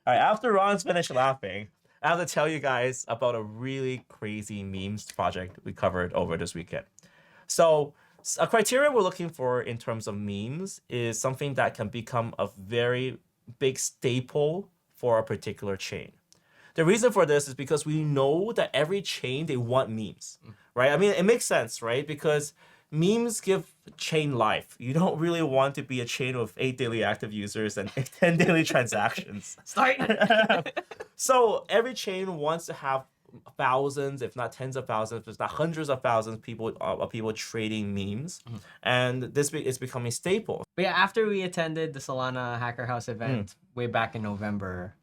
All right, after Ron's finished laughing, I have to tell you guys about a really crazy memes project we covered over this weekend. So, a criteria we're looking for in terms of memes is something that can become a very big staple for a particular chain. The reason for this is because we know that every chain, they want memes, right? I mean, it makes sense, right? Because memes give chain life. You don't really want to be a chain with 8 daily active users and 10 daily transactions. Start. So every chain wants to have thousands, if not tens of thousands, if not hundreds of thousands of people trading memes, and this is becoming staple. But yeah, after we attended the Solana Hacker House event way back in November,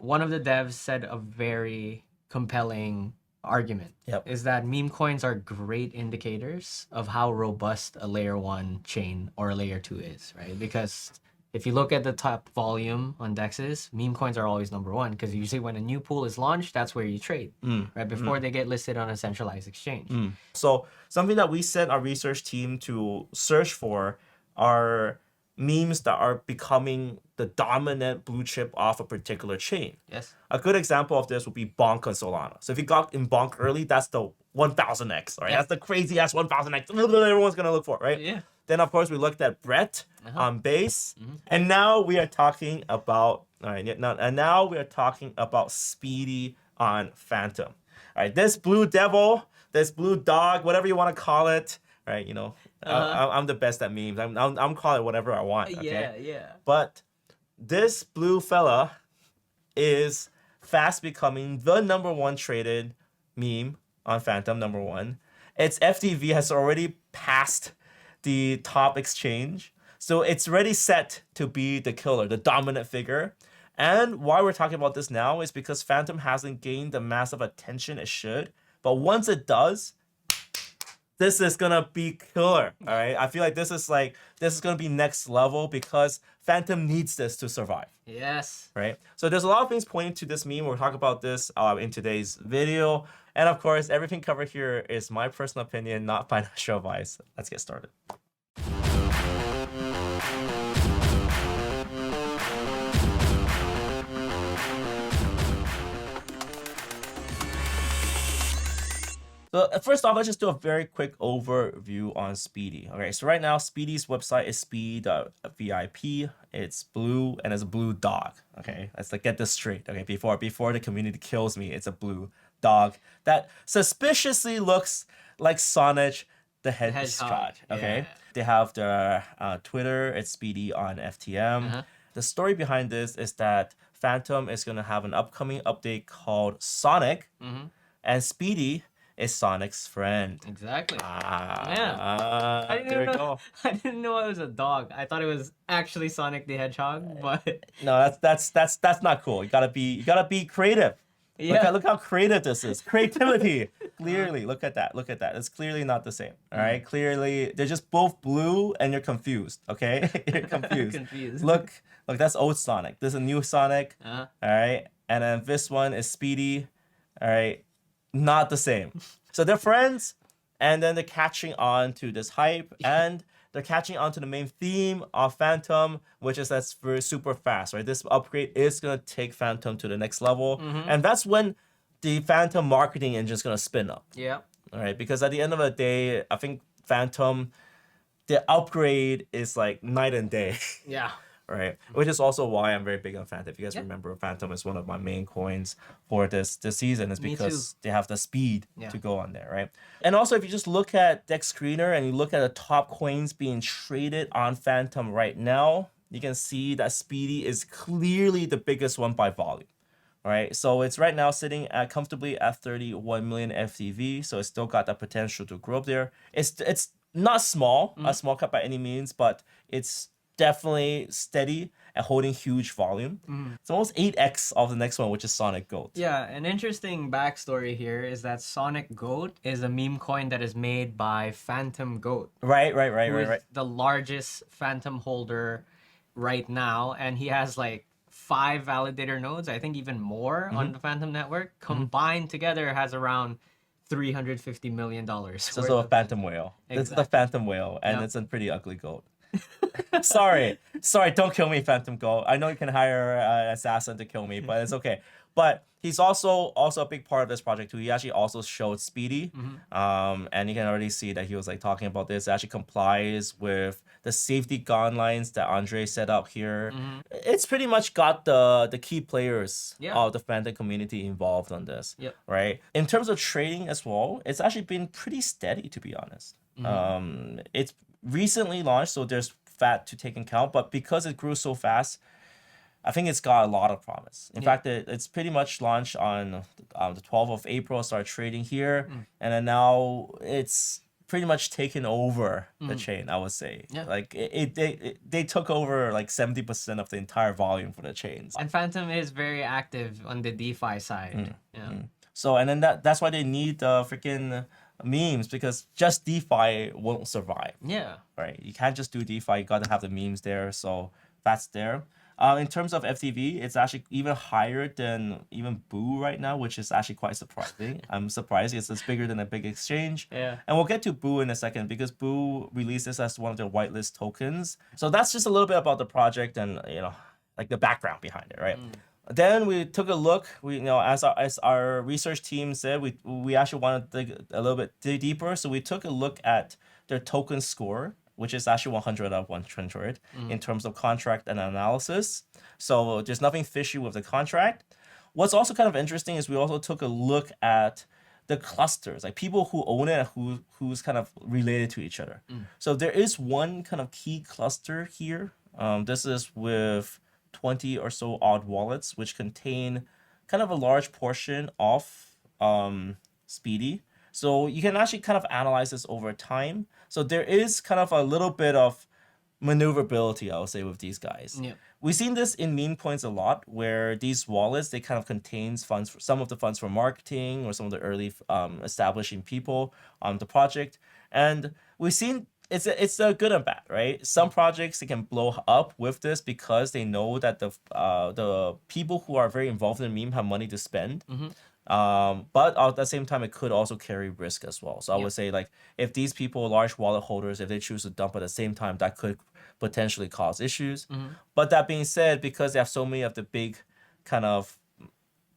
one of the devs said a very compelling argument. Yep. Is that meme coins are great indicators of how robust a layer 1 chain or a layer 2 is, right? Because if you look at the top volume on dexes, meme coins are always number 1 because usually when a new pool is launched, that's where you trade, right? Before they get listed on a centralized exchange. So something that we sent our research team to search for are memes that are becoming the dominant blue chip of a particular chain. Yes. A good example of this would be Bonk on Solana. So if you got in Bonk early, that's the 1000x, right? Yeah. That's the crazy ass 1000x. Everyone's gonna look for, right? Yeah. Then of course we looked at Brett on base, and now we are talking about now we are talking about Speedy on Fantom. All right, this blue devil, this blue dog, whatever you want to call it, right? You know, I'm the best at memes. I'm calling it whatever I want. Okay? Yeah. But this blue fella is fast becoming the number 1 traded meme on Fantom, number 1. Its FTV has already passed the top exchange. So it's already set to be the killer, the dominant figure. And why we're talking about this now is because Fantom hasn't gained the massive attention it should. But once it does, this is gonna be killer. All right. I feel like this is gonna be next level because Fantom needs this to survive. Yes. Right. So there's a lot of things pointing to this meme. We'll talk about this in today's video. And of course, everything covered here is my personal opinion, not financial advice. Let's get started. So first off, let's just do a very quick overview on Speedy. Okay, so right now, Speedy's website is speed.vip. It's blue and it's a blue dog. Okay, let's get this straight. Okay, before the community kills me, it's a blue dog that suspiciously looks like Sonic the Hedgehog. Okay, Yeah. they have their Twitter. It's Speedy on FTM. The story behind this is that Fantom is gonna have an upcoming update called Sonic, and Speedy is Sonic's friend. Exactly. Yeah. I didn't There we know. go. I didn't know it was a dog. I thought it was actually Sonic the Hedgehog, but No, that's not cool. You gotta be creative. yeah. Look how creative this is. Creativity. Clearly, look at that. It's clearly not the same. All right. Clearly, they're just both blue, and you're confused. Okay, you're confused. Confused. Look, that's old Sonic. This is a new Sonic. Uh-huh. All right, and then this one is Speedy. All right, not the same. So they're friends, and then they're catching on to this hype, and they're catching on to the main theme of Fantom, which is that's very super fast, right? This upgrade is gonna take Fantom to the next level, and that's when the Fantom marketing engine is gonna spin up. Yeah. All right, because at the end of the day, I think Fantom, the upgrade is like night and day. Yeah. Right, which is also why I'm very big on Fantom. If you guys remember, Fantom is one of my main coins for this season. Is because they have the speed to go on there, right? And also, if you just look at Dex Screener and you look at the top coins being traded on Fantom right now, you can see that Speedy is clearly the biggest one by volume. All right, so it's right now sitting at comfortably at 31 million FTV, so it's still got that potential to grow up there. It's not small, a small cap by any means, but it's definitely steady and holding huge volume. It's almost 8x of the next one, which is Sonic Goat. Yeah, an interesting backstory here is that Sonic Goat is a meme coin that is made by Fantom Goat. Right. Who is the largest Fantom holder right now, and he has like 5 validator nodes, I think even more on the Fantom Network. Combined together has around $350 million. So a Phantom Whale. This is the Exactly. Phantom Whale, and Yep. it's a pretty ugly goat. Sorry, don't kill me, Phantom Go. I know you can hire an assassin to kill me, but it's okay. But he's also a big part of this project too. He actually also showed Speedy, and you can already see that he was like talking about this. It actually complies with the safety guidelines that Andre set up here. It's pretty much got the key players of the Phantom community involved on this, right? In terms of trading as well, it's actually been pretty steady, to be honest. It's recently launched, so there's fat to take in count, but because it grew so fast, I think it's got a lot of promise. In fact, it's pretty much launched on the 12th of April, started trading here, and then now it's pretty much taken over the chain, I would say. Like they took over like 70% of the entire volume for the chains. And Fantom is very active on the DeFi side. So, and then that's why they need freaking memes, because just DeFi won't survive. Right? You can't just do DeFi. You got to have the memes there. So that's there. In terms of FTV, it's actually even higher than even Boo right now, which is actually quite surprising. I'm surprised it's bigger than a big exchange. And we'll get to Boo in a second, because Boo released this as one of their whitelist tokens. So that's just a little bit about the project and, you know, like the background behind it, right? Then we took a look. We, you know, as our research team said, we actually wanted to dig a little bit deeper. So we took a look at their token score, which is actually 100 out of 100 in terms of contract and analysis. So there's nothing fishy with the contract. What's also kind of interesting is we also took a look at the clusters, like people who own it and who's kind of related to each other. So there is one kind of key cluster here. This is with 20 or so odd wallets, which contain kind of a large portion of Speedy. So you can actually kind of analyze this over time. So there is kind of a little bit of maneuverability, I would say, with these guys. We've seen this in Memecoins a lot, where these wallets, they kind of contains funds, some of the funds for marketing or some of the early establishing people on the project. And we've seen it's a good and bad, right? Some projects, they can blow up with this because they know that the people who are very involved in meme have money to spend. But at the same time, it could also carry risk as well. So I would say, like, if these people, large wallet holders, if they choose to dump at the same time, that could potentially cause issues. But that being said, because they have so many of the big kind of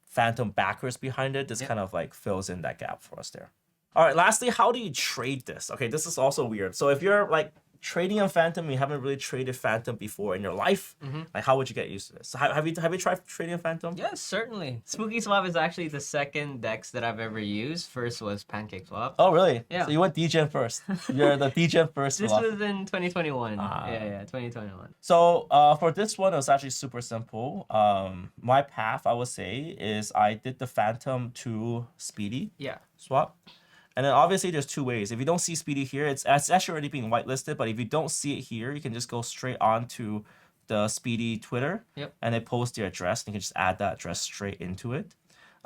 Fantom backers behind it, this kind of like fills in that gap for us there. All right, lastly, how do you trade this? Okay, this is also weird. So if you're like trading on Fantom, you haven't really traded Fantom before in your life, like how would you get used to this? So have you tried trading on Fantom? Yes, certainly. Spooky Swap is actually the second DEX that I've ever used. First was Pancake Swap. Oh, really? Yeah. So you went DGen first. You're the DGen first. This was in 2021. Yeah, 2021. So for this one, it was actually super simple. My path, I would say, is I did the Fantom to Speedy swap. And then obviously there's two ways. If you don't see Speedy here, it's actually already being whitelisted. But if you don't see it here, you can just go straight on to the Speedy Twitter. And they post their address. And you can just add that address straight into it.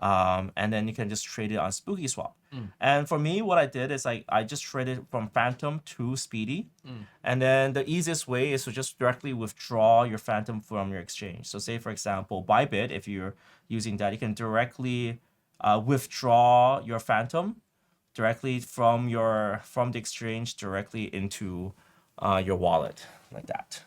And then you can just trade it on Spooky Swap. And for me, what I did is I just traded from Fantom to Speedy. And then the easiest way is to just directly withdraw your Fantom from your exchange. So say, for example, Bybit, if you're using that, you can directly withdraw your Fantom directly from the exchange directly into your wallet, like that.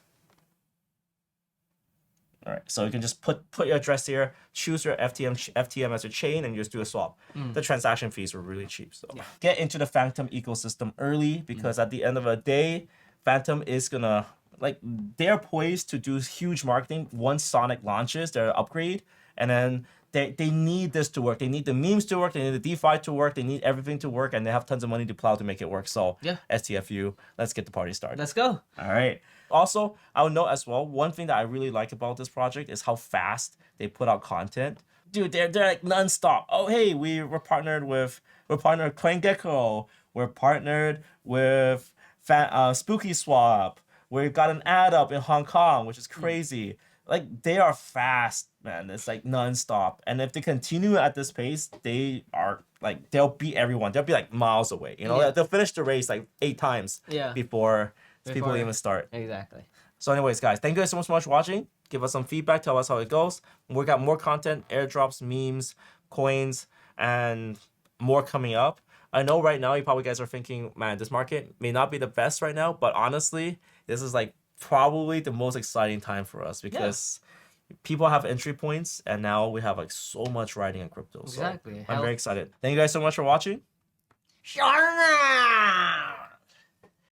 All right, so you can just put your address here, choose your FTM as your chain, and just do a swap. The transaction fees were really cheap. So get into the Fantom ecosystem early, because at the end of the day, Fantom is gonna, like, they're poised to do huge marketing once Sonic launches their upgrade, and then they need this to work. They need the memes to work. They need the DeFi to work. They need everything to work, and they have tons of money to plow to make it work. So STFU, let's get the party started. Let's go. All right. Also, I would note as well, one thing that I really like about this project is how fast they put out content. Dude, they're like nonstop. Oh, hey, we're partnered with CoinGecko. We're partnered with Spooky Swap. We've got an ad up in Hong Kong, which is crazy. Like, they are fast, man. It's like nonstop. And if they continue at this pace, they are like, they'll beat everyone. They'll be like miles away. You know, they'll finish the race like 8 times before people even start. Exactly. So anyways, guys, thank you guys so much for watching. Give us some feedback. Tell us how it goes. We got more content, airdrops, memes, coins, and more coming up. I know right now you probably guys are thinking, man, this market may not be the best right now, but honestly, this is like probably the most exciting time for us because people have entry points, and now we have like so much riding in crypto. Exactly. So I'm very excited. Thank you guys so much for watching. Sharna!